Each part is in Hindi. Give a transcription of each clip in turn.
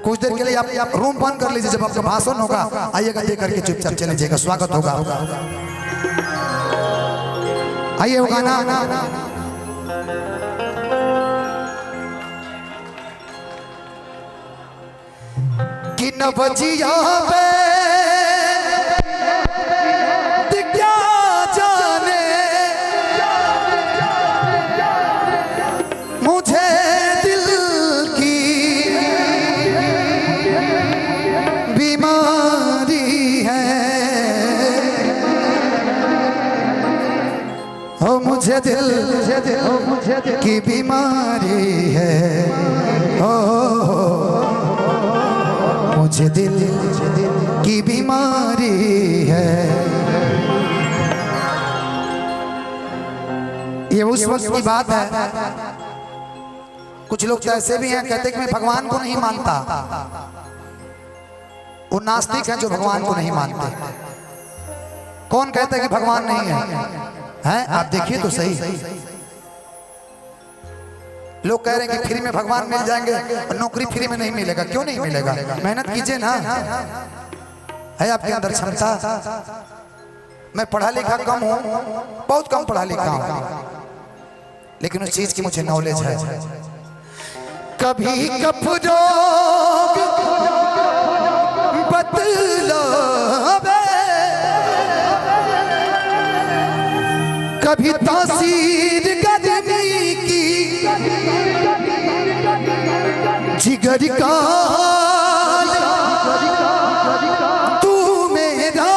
कुछ देर के लिए आप रूम बंद कर लीजिए, जब आपका भाषण होगा आइएगा, देख करके चुपचाप चले जाइएगा, स्वागत होगा। आइए वो गाना कि न बजिया पे क्या जाने मुझे दिल की बीमारी है, ओ मुझे दिल की बीमारी है, ओ मुझे दिल की बीमारी है। ये उस वक्त की बात है, कुछ लोग तो ऐसे भी हैं कहते कि मैं भगवान को नहीं मानता, वो नास्तिक हैं जो भगवान को नहीं मानते। कौन कहता है कि भगवान नहीं है? आप देखिए तो सही, लोग कह रहे हैं कि फ्री में भगवान मिल जाएंगे और नौकरी फ्री में नहीं मिलेगा। क्यों नहीं मिलेगा? मेहनत कीजिए ना, है आपके अंदर क्षमता। मैं पढ़ा लिखा कम हूँ, बहुत कम पढ़ा लिखा हूँ, लेकिन उस चीज की मुझे नॉलेज है। कभी कपरोग बतलावे, कभी तासीर गर्मी की, जिगर का तू मेरा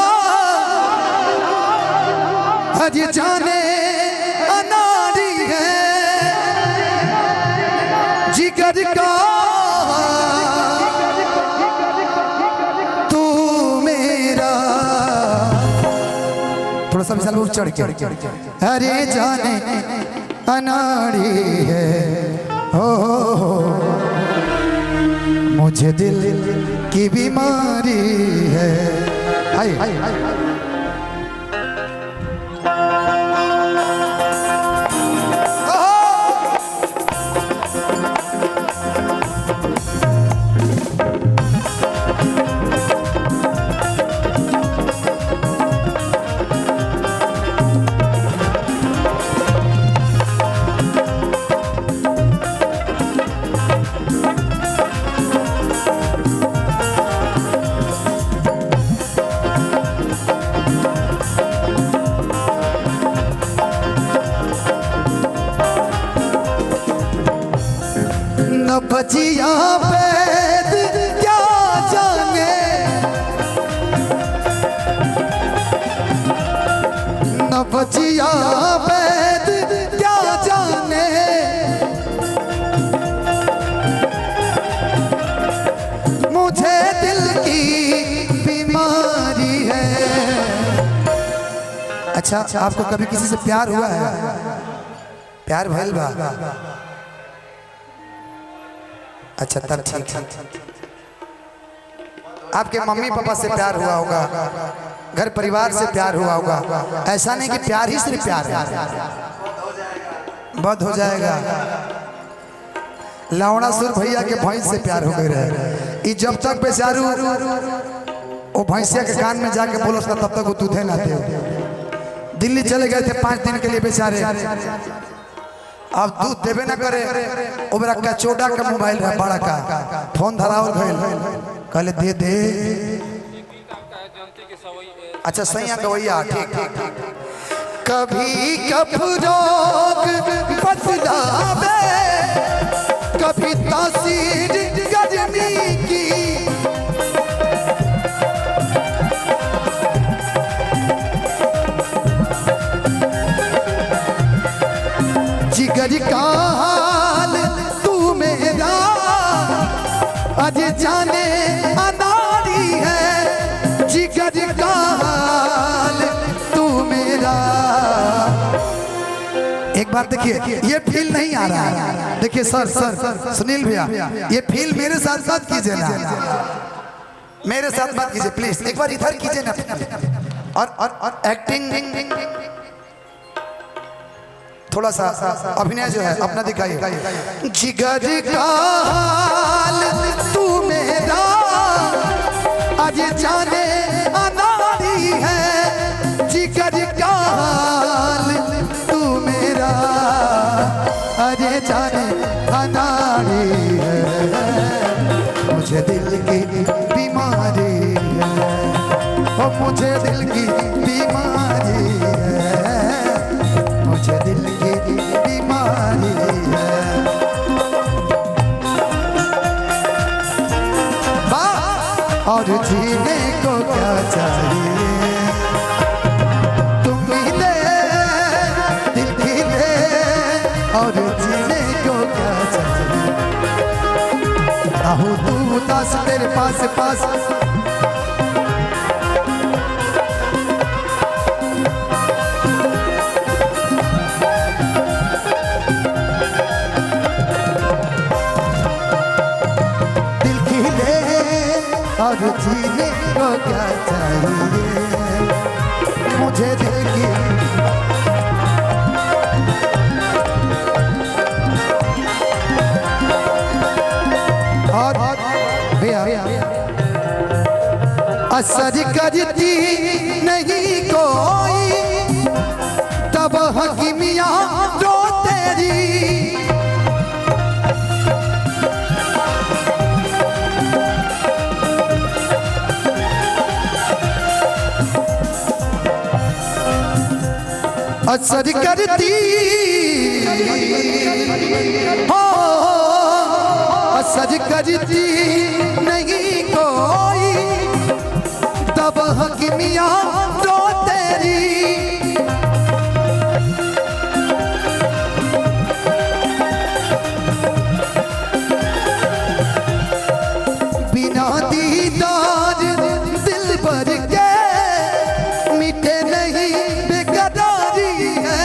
हज जाने अनारी है, जिगर का तू मेरा। थोड़ा सा विशाल चढ़ के अरे जाने अनाड़ी है, हो मुझे दिल की बीमारी है। हाय बजिया वैद क्या जाने, न बजिया वैद क्या जाने, मुझे दिल की बीमारी है। अच्छा, आपको कभी किसी से प्यार हुआ है? प्यार भइल बा? अच्छा तब ठीक। आपके मम्मी पापा से प्यार हुआ होगा, घर परिवार से प्यार हुआ होगा। ऐसा नहीं कि प्यार ही सिर्फ प्यार है, बद हो जाएगा। लावणासुर भैया के भैंस से प्यार हो गए रहे, जब तक बेचारू वो भैंसिया के कान में जाके बोलो तब तक वो दूधे ना दे। दिल्ली चले गए थे 5 दिन के लिए बेचारे, अब दूध देवे ना करे। ओबरा का चोड़ा का मोबाइल है बड़ा का, फोन धरावल गइल, कहले दे दे। अच्छा सैया गवैया, ठीक ठीक। कभी कपरोग बतलावे, कभी तासीर गर्मी की, जिगर का हाल तू मेरा आज जाने अनाड़ी है, जिगर का हाल तू मेरा। एक बार देखिए, ये फील नहीं आ रहा है। देखिए सर सुनील भैया, ये फील मेरे साथ बात कीजिए ना, मेरे साथ बात कीजिए प्लीज। एक बार इधर कीजिए ना, और एक्टिंग थोड़ा सा अभिनय जो है अपना दिखाइए। जिगर का हाल तू मेरा बीमारी है, मुझे दिल की बीमारी है, ओ मुझे दिल की बीमारी है, मुझे दिल की बीमारी है। और जीने को क्या चाहिए, तुम ही दे दिल की दे, और जीने को क्या चाहिए। आहू तू उदास तेरे पास पास, दिल की दे और जीने को क्या चाहिए, मुझे दिल की और असर करती नहीं कोई, तब हकीमियां रो तेरी। असर करती हो, असर करती नहीं कोई, तब हकीमियां रो तेरी। बिना दीदार दिल भर के मीठे नहीं बेकरारी है।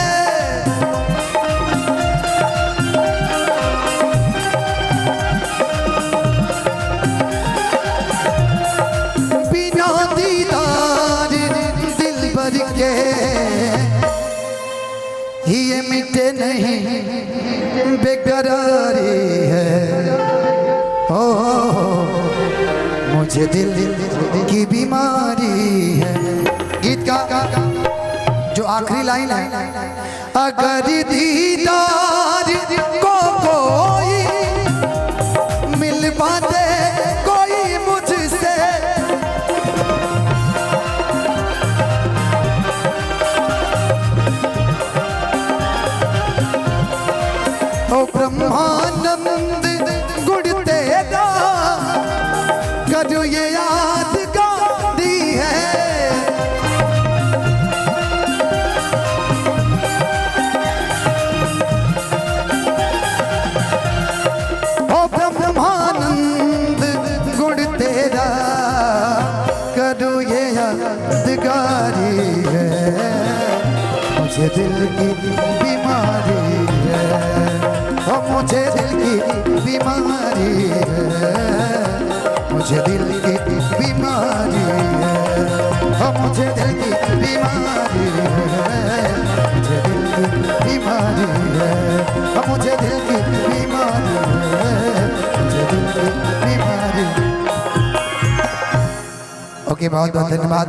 बिना दीदार दिल भर के ये मीठे नहीं बेकरारी है। हो मुझे दिल की बीमारी है। गीत का जो आखिरी लाइन है, अगर दीदार को कोई मिलवा दे कोई मुझसे, ओ ब्रह्मानंद गुड़ तेरा करो ये यादगारी है। ओ ब्रह्मानंद गुड़ तेरा करो ये यादगारी है। मुझे दिल की बीमारी है, ओ मुझे दिल की बीमारी है, मुझे दिल की बीमारी है, ओ मुझे दिल की बीमारी है, मुझे दिल की बीमारी है, ओ मुझे दिल की बीमारी है, मुझे दिल की बीमारी। ओके, बहुत बहुत धन्यवाद।